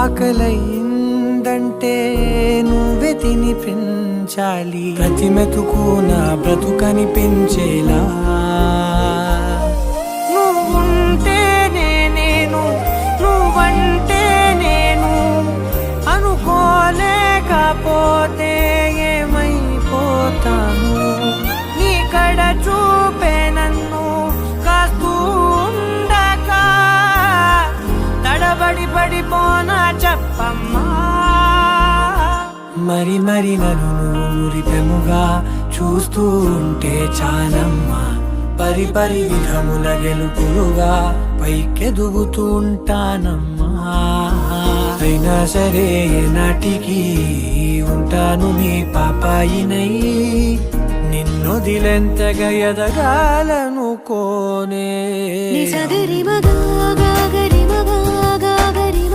ఆకలయిందంటే నువ్వే తినిపించాలి, ప్రతి మెతుకు నా బ్రతుకనిపించేలా. నువ్వుంటేనే నేను, నువ్వంటే నేను, అనుకోలేకపోతే ఏమైపోతాను. నీ కడ చూపే నన్ను కాస్తూ ఉండక తడబడి పడిపోనా చెప్పమ్మా. మరి మరి నన్ను ఊరిపెముగా చూస్తూ ఉంటే చాలమ్మా, పరి పరి విధముల గెలుపులుగా పైకెదుగుతూ ఉంటానమ్మా. అయినా సరే నాటికి ఉంటాను నీ పాపాయినై, నిన్నొదిలెంతగా ఎదగాలనుకోనే. నిజగరి మగా గాగరి మగా